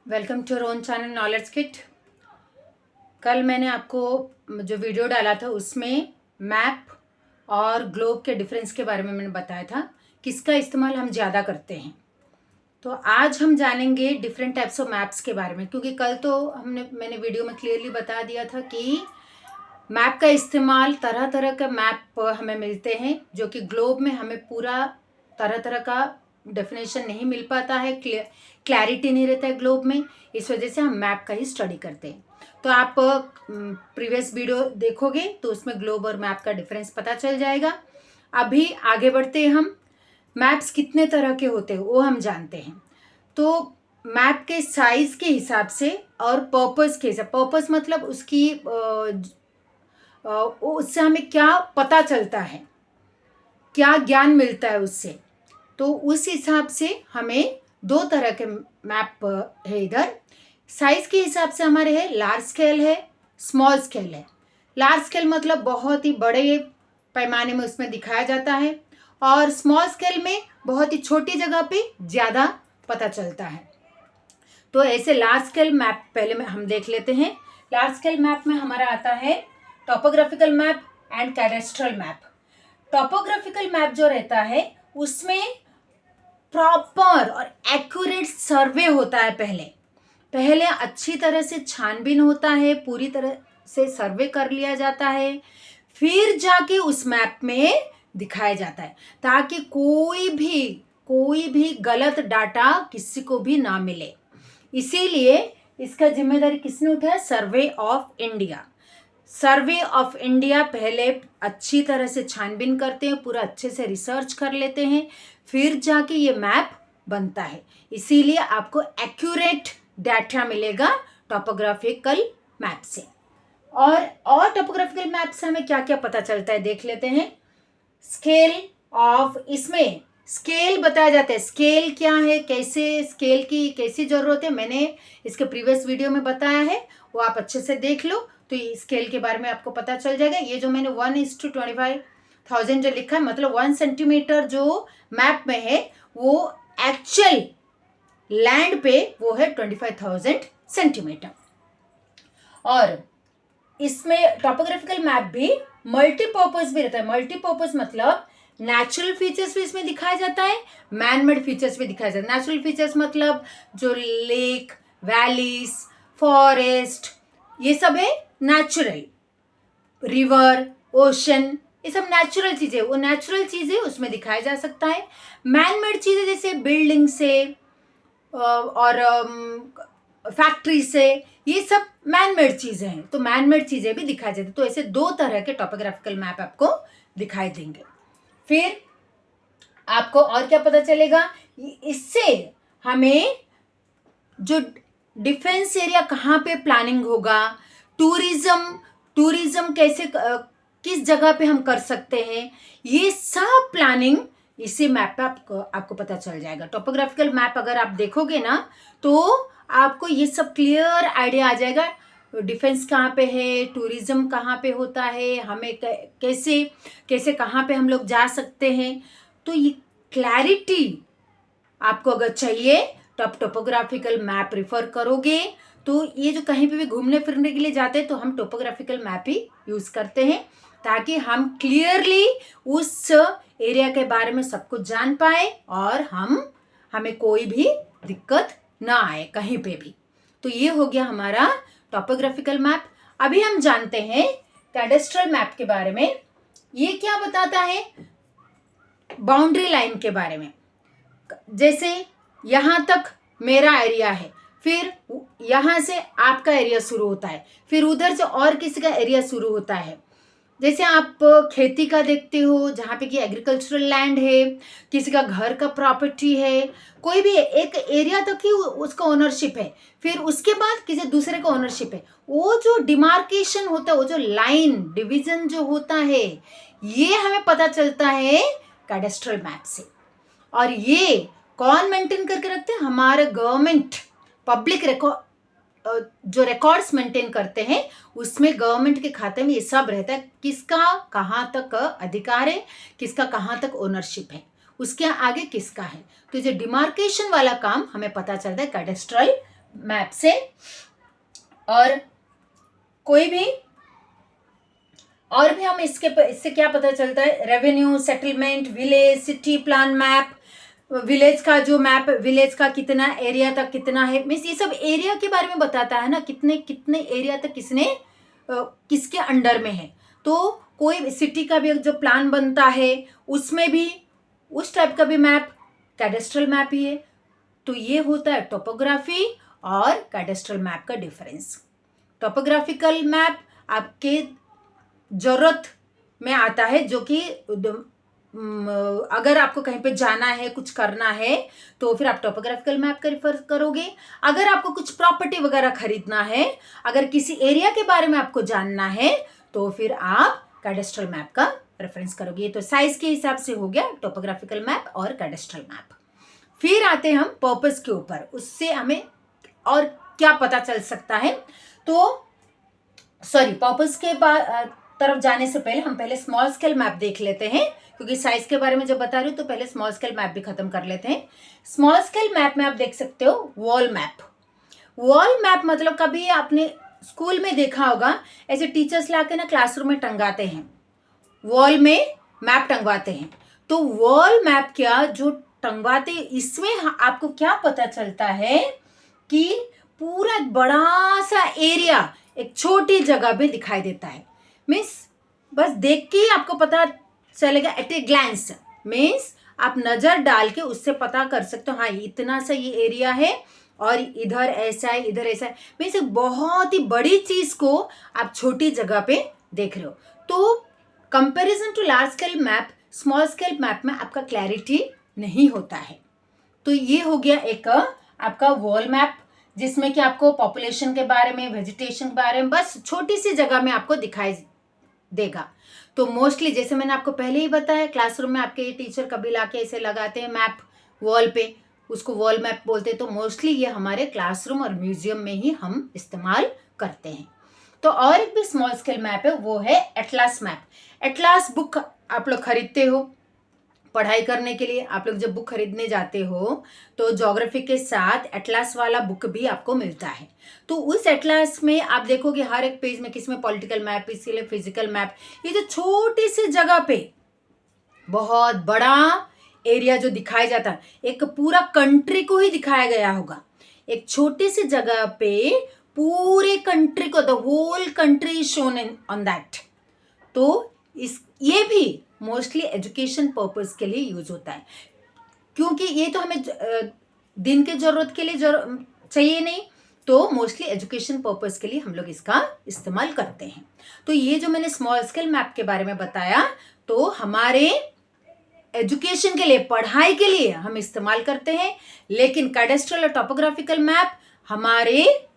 Welcome to your own channel knowledge kit. कल मैंने आपको जो वीडियो डाला था उसमें मैप और ग्लोब के डिफरेंस के बारे में मैंने बताया था, किसका इस्तेमाल हम ज़्यादा करते हैं। तो आज हम जानेंगे डिफरेंट टाइप्स ऑफ मैप्स के बारे में, क्योंकि कल तो मैंने वीडियो में क्लियरली बता दिया था कि मैप का इस्तेमाल, तरह तरह का मैप हमें मिलते हैं, जो कि ग्लोब में हमें पूरा तरह तरह का डेफिनेशन नहीं मिल पाता है, क्लैरिटी नहीं रहता है ग्लोब में। इस वजह से हम मैप का ही स्टडी करते हैं। तो आप प्रीवियस वीडियो देखोगे तो उसमें ग्लोब और मैप का डिफरेंस पता चल जाएगा। अभी आगे बढ़ते हैं, हम मैप्स कितने तरह के होते हैं वो हम जानते हैं। तो मैप के साइज के हिसाब से और पर्पस के हिसाब, पर्पस मतलब उसकी उससे हमें क्या पता चलता है, क्या ज्ञान मिलता है उससे, तो उस हिसाब से हमें दो तरह के मैप है। इधर साइज के हिसाब से हमारे है लार्ज स्केल है, स्मॉल स्केल है। लार्ज स्केल मतलब बहुत ही बड़े पैमाने में उसमें दिखाया जाता है, और स्मॉल स्केल में बहुत ही छोटी जगह पे ज़्यादा पता चलता है। तो ऐसे लार्ज स्केल मैप पहले में हम देख लेते हैं। लार्ज स्केल मैप में हमारा आता है topographical map and cadastral map. Topographical map जो रहता है उसमें प्रॉपर और एक्यूरेट सर्वे होता है। पहले अच्छी तरह से छानबीन होता है, पूरी तरह से सर्वे कर लिया जाता है, फिर जाके उस मैप में दिखाया जाता है, ताकि कोई भी गलत डाटा किसी को भी ना मिले। इसीलिए इसका जिम्मेदारी किसने उठाया? Survey of India. Survey of India पहले अच्छी तरह से छानबीन करते हैं, पूरा अच्छे से रिसर्च कर लेते हैं, फिर जाके ये मैप बनता है। इसीलिए आपको एक्यूरेट डाटा मिलेगा टॉपोग्राफिकल मैप से। और टॉपोग्राफिकल मैप से हमें क्या क्या पता चलता है देख लेते हैं। स्केल ऑफ, इसमें स्केल बताया जाता है। स्केल क्या है, कैसे स्केल की कैसी ज़रूरत है, मैंने इसके प्रीवियस वीडियो में बताया है, वो आप अच्छे से देख लो तो ये स्केल के बारे में आपको पता चल जाएगा। ये जो मैंने 1:25,000 जो लिखा है, मतलब 1 सेंटीमीटर जो मैप में है वो एक्चुअल लैंड पे वो है 25,000 सेंटीमीटर। और इसमें टॉपोग्राफिकल मैप भी मल्टीपर्पज भी रहता है। मल्टीपर्पज मतलब नेचुरल फीचर्स भी इसमें दिखाया जाता है, मैन मेड फीचर्स भी दिखाया जाता है। नेचुरल फीचर्स मतलब जो लेक, वैलीज, फॉरेस्ट, ये सब है नेचुरल। रिवर, ओशन, ये सब नेचुरल चीज़ें, वो नेचुरल चीज़ें उसमें दिखाया जा सकता है। मैन मेड चीज़ें जैसे बिल्डिंग से और फैक्ट्री से, ये सब मैन मेड चीज़ें हैं, तो मैन मेड चीज़ें भी दिखाई जाती। तो ऐसे दो तरह के टॉपोग्राफिकल मैप आपको दिखाई देंगे। फिर आपको और क्या पता चलेगा, इससे हमें जो डिफेंस एरिया कहाँ पे प्लानिंग होगा, टूरिज्म कैसे किस जगह पे हम कर सकते हैं, ये सब प्लानिंग इसी मैप पे आपको पता चल जाएगा। टॉपोग्राफिकल मैप अगर आप देखोगे ना तो आपको ये सब क्लियर आइडिया आ जाएगा, डिफेंस कहाँ पे है, टूरिज्म कहाँ पे होता है, हमें कैसे कैसे कहाँ पे हम लोग जा सकते हैं। तो ये क्लैरिटी आपको अगर चाहिए तो आप टोपोग्राफिकल मैप प्रिफर करोगे। तो ये जो कहीं पे भी घूमने फिरने के लिए जाते हैं तो हम टोपोग्राफिकल मैप ही यूज़ करते हैं, ताकि हम क्लियरली उस एरिया के बारे में सब कुछ जान पाए और हमें कोई भी दिक्कत ना आए कहीं पे भी। तो ये हो गया हमारा टॉपोग्राफिकल मैप। अभी हम जानते हैं कैडेस्ट्रल मैप के बारे में। ये क्या बताता है? बाउंड्री लाइन के बारे में। जैसे यहाँ तक मेरा एरिया है, फिर यहाँ से आपका एरिया शुरू होता है, फिर उधर से और किसी का एरिया शुरू होता है। जैसे आप खेती का देखते हो, जहाँ पे कि एग्रीकल्चरल लैंड है, किसी का घर का प्रॉपर्टी है, कोई भी एक एरिया तक ही उसका ओनरशिप है, फिर उसके बाद किसी दूसरे का ओनरशिप है। वो जो डिमार्केशन होता है, वो जो लाइन डिवीजन जो होता है, ये हमें पता चलता है कैडेस्ट्रल मैप से। और ये कौन मेंटेन करके रखते हैं? हमारे गवर्नमेंट, पब्लिक रिकॉर्ड जो रिकॉर्ड्स मेंटेन करते हैं उसमें गवर्नमेंट के खाते में ये सब रहता है, किसका कहाँ तक अधिकार है, किसका कहाँ तक ओनरशिप है, उसके आगे किसका है। तो जो डिमार्केशन वाला काम हमें पता चलता है कैडेस्ट्रल मैप से। और कोई भी और भी हम इससे क्या पता चलता है, revenue, settlement, village, city plan map, village का जो मैप, विलेज का कितना एरिया तक कितना है, मीन्स ये सब एरिया के बारे में बताता है ना, कितने कितने एरिया तक किसके अंडर में है। तो कोई सिटी का भी जो प्लान बनता है उसमें भी उस टाइप का भी मैप कैडेस्ट्रल मैप ही है। तो ये होता है टोपोग्राफी और कैडेस्ट्रल मैप का डिफरेंस। टोपोग्राफिकल मैप आपके जरूरत में आता है, जो कि अगर आपको कहीं पे जाना है, कुछ करना है, तो फिर आप टोपोग्राफिकल मैप का रिफर करोगे। अगर आपको कुछ प्रॉपर्टी वगैरह खरीदना है, अगर किसी एरिया के बारे में आपको जानना है, तो फिर आप कैडेस्ट्रल मैप का रेफरेंस करोगे। तो साइज के हिसाब से हो गया टोपोग्राफिकल मैप और कैडेस्ट्रल मैप। फिर आते हैं हम पर्पस के ऊपर, उससे हमें और क्या पता चल सकता है। तो पर्पस के तरफ जाने से पहले हम पहले स्मॉल स्केल मैप देख लेते हैं, क्योंकि साइज के बारे में जब बता रही हूँ तो पहले स्मॉल स्केल मैप भी खत्म कर लेते हैं। स्मॉल स्केल मैप में आप देख सकते हो वॉल मैप। वॉल मैप मतलब कभी आपने स्कूल में देखा होगा, ऐसे टीचर्स लाके ना क्लासरूम में टंगाते हैं, वॉल में मैप टंगवाते हैं। तो वॉल मैप क्या जो टंगवाते, इसमें आपको क्या पता चलता है कि पूरा बड़ा सा एरिया एक छोटी जगह पे दिखाई देता है। मीन्स बस देख के ही आपको पता चलेगा एट ए ग्लैंस, मीन्स आप नजर डाल के उससे पता कर सकते हो, हाँ इतना सा ये एरिया है और इधर ऐसा है, इधर ऐसा है। मीन्स एक बहुत ही बड़ी चीज को आप छोटी जगह पे देख रहे हो। तो comparison to large scale map, small scale map में आपका क्लैरिटी नहीं होता है। तो ये हो गया एक आपका वॉल मैप, जिसमें कि आपको पॉपुलेशन के बारे में, वेजिटेशन के बारे में बस छोटी सी जगह में आपको दिखाई देगा। तो मोस्टली जैसे मैंने आपको पहले ही बताया, क्लासरूम में आपके टीचर कभी लाके ऐसे लगाते हैं मैप वॉल पे, उसको वॉल मैप बोलते हैं। तो मोस्टली ये हमारे क्लासरूम और म्यूजियम में ही हम इस्तेमाल करते हैं। तो और एक भी स्मॉल स्केल मैप है, वो है एटलास मैप। एटलास बुक आप लोग खरीदते हो पढ़ाई करने के लिए। आप लोग जब बुक खरीदने जाते हो तो ज्योग्राफी के साथ एटलास वाला बुक भी आपको मिलता है। तो उस एटलास में आप देखोगे हर एक पेज में किसमें पॉलिटिकल मैप, इसलिए फिजिकल मैप, ये जो छोटी सी जगह पे बहुत बड़ा एरिया जो दिखाया जाता है, एक पूरा कंट्री को ही दिखाया गया होगा। एक छोटी सी जगह पे पूरे कंट्री को, the whole country shown on that. तो ये भी मोस्टली एजुकेशन पर्पस के लिए यूज होता है, क्योंकि ये तो हमें दिन के जरूरत के लिए चाहिए नहीं, तो मोस्टली एजुकेशन पर्पस के लिए हम लोग इसका इस्तेमाल करते हैं। तो ये जो मैंने स्मॉल स्केल मैप के बारे में बताया, तो हमारे एजुकेशन के लिए, पढ़ाई के लिए हम इस्तेमाल करते हैं। लेकिन कैडेस्ट्रल और टोपोग्राफिकल मैप हमारे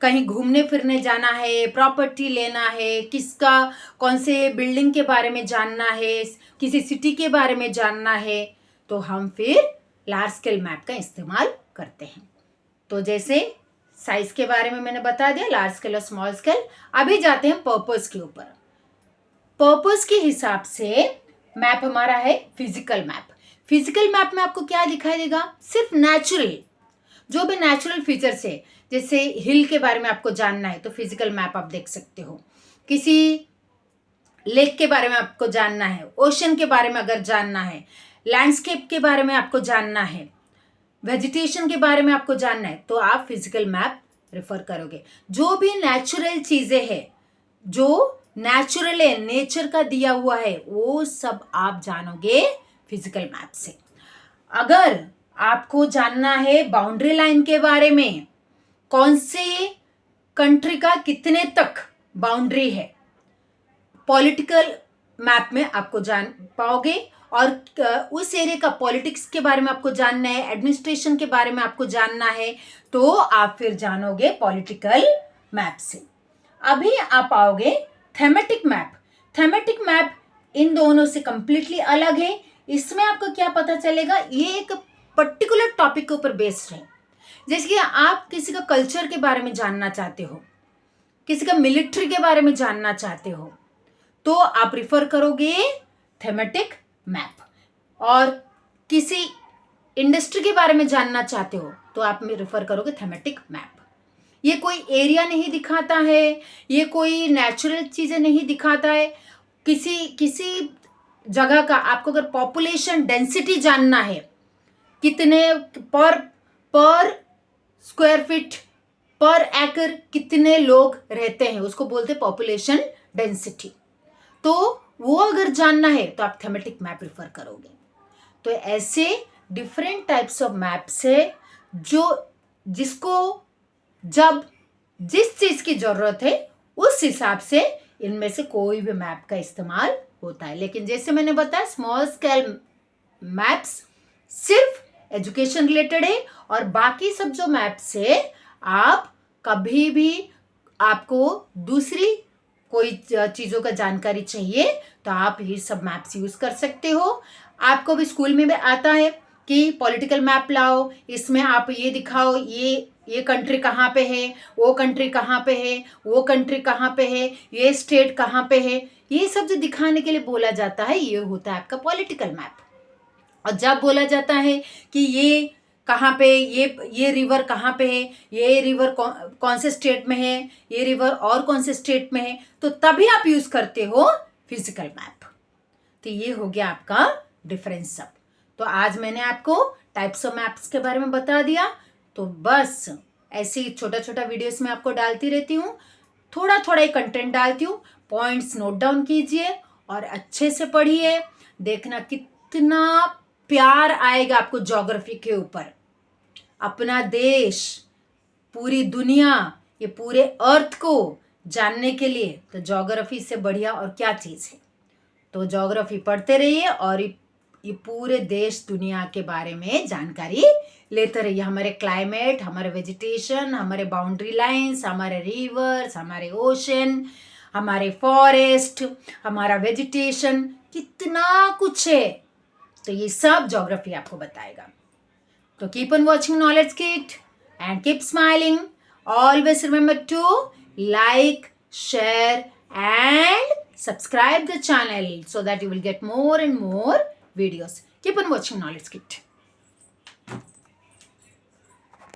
कहीं घूमने फिरने जाना है, प्रॉपर्टी लेना है, किसका कौन से बिल्डिंग के बारे में जानना है, किसी सिटी के बारे में जानना है, तो हम फिर लार्ज स्केल मैप का इस्तेमाल करते हैं। तो जैसे साइज के बारे में मैंने बता दिया, लार्ज स्केल और स्मॉल स्केल। अभी जाते हैं पर्पस के ऊपर। पर्पस के हिसाब से मैप हमारा है फिजिकल मैप। फिजिकल मैप में आपको क्या दिखाई देगा, सिर्फ नेचुरल, जो भी नेचुरल फीचर्स है, जैसे हिल के बारे में आपको जानना है तो फिजिकल मैप आप देख सकते हो। किसी लेक के बारे में आपको जानना है, ओशन के बारे में अगर जानना है, लैंडस्केप के बारे में आपको जानना है, वेजिटेशन के बारे में आपको जानना है, तो आप फिजिकल मैप रेफर करोगे। जो भी नेचुरल चीजें हैं, जो नेचुरल है, नेचर का दिया हुआ है, वो सब आप जानोगे फिजिकल मैप से। अगर आपको जानना है बाउंड्री लाइन के बारे में, कौन से कंट्री का कितने तक बाउंड्री है, पॉलिटिकल मैप में आपको जान पाओगे। और उस एरिया का पॉलिटिक्स के बारे में आपको जानना है, एडमिनिस्ट्रेशन के बारे में आपको जानना है, तो आप फिर जानोगे पॉलिटिकल मैप से। अभी आप आओगे थेमेटिक मैप। थेमेटिक मैप इन दोनों से कंप्लीटली अलग है। इसमें आपको क्या पता चलेगा, ये एक पर्टिकुलर टॉपिक के ऊपर बेस्ड है। जैसे कि आप किसी का कल्चर के बारे में जानना चाहते हो, किसी का मिलिट्री के बारे में जानना चाहते हो, तो आप रिफर करोगे थेमेटिक मैप। और किसी इंडस्ट्री के बारे में जानना चाहते हो तो आप रेफर करोगे थीमेटिक मैप। ये कोई एरिया नहीं दिखाता है, ये कोई नेचुरल चीज़ें नहीं दिखाता है। किसी जगह का आपको अगर पॉपुलेशन डेंसिटी जानना है, कितने पर स्क्वायर फीट पर एकड़ कितने लोग रहते हैं, उसको बोलते हैं पॉपुलेशन डेंसिटी। तो वो अगर जानना है तो आप थीमेटिक मैप प्रेफर करोगे। तो ऐसे डिफरेंट टाइप्स ऑफ मैप्स है जिसको जब जिस चीज़ की ज़रूरत है उस हिसाब से इनमें से कोई भी मैप का इस्तेमाल होता है। लेकिन जैसे मैंने बताया स्मॉल स्केल मैप्स सिर्फ एजुकेशन रिलेटेड है, और बाकी सब जो मैप्स है आप कभी भी आपको दूसरी कोई चीज़ों का जानकारी चाहिए तो आप ये सब मैप्स यूज़ कर सकते हो। आपको भी स्कूल में भी आता है कि पॉलिटिकल मैप लाओ, इसमें आप ये दिखाओ ये कंट्री कहाँ पे है, वो कंट्री कहाँ पे है, वो कंट्री कहाँ पे है, ये स्टेट कहाँ पे है, ये सब जो दिखाने के लिए बोला जाता है ये होता है आपका पॉलिटिकल मैप। और जब बोला जाता है कि ये कहाँ पे ये रिवर कहाँ पे है, ये रिवर कौन से स्टेट में है, ये रिवर और कौन से स्टेट में है, तो तभी आप यूज़ करते हो फिजिकल मैप। तो ये हो गया आपका डिफरेंस सब। तो आज मैंने आपको टाइप्स ऑफ मैप्स के बारे में बता दिया। तो बस ऐसे ही छोटा छोटा वीडियोस में आपको डालती रहती हूँ, थोड़ा थोड़ा ही कंटेंट डालती हूँ। पॉइंट्स नोट डाउन कीजिए और अच्छे से पढ़िए, देखना कितना प्यार आएगा आपको ज्योग्राफी के ऊपर। अपना देश, पूरी दुनिया, ये पूरे अर्थ को जानने के लिए तो ज्योग्राफी से बढ़िया और क्या चीज़ है। तो ज्योग्राफी पढ़ते रहिए और ये पूरे देश दुनिया के बारे में जानकारी लेते रहिए। हमारे क्लाइमेट, हमारे वेजिटेशन, हमारे बाउंड्री लाइंस, हमारे रिवर्स, हमारे ओशन, हमारे फॉरेस्ट, हमारा वेजिटेशन, कितना कुछ है। तो ये सब ज्योग्राफी आपको बताएगा। तो keep on watching knowledge kit and keep smiling. Always remember to like, share and subscribe the channel so that you will get more and more videos. Keep on watching Knowledge Kit.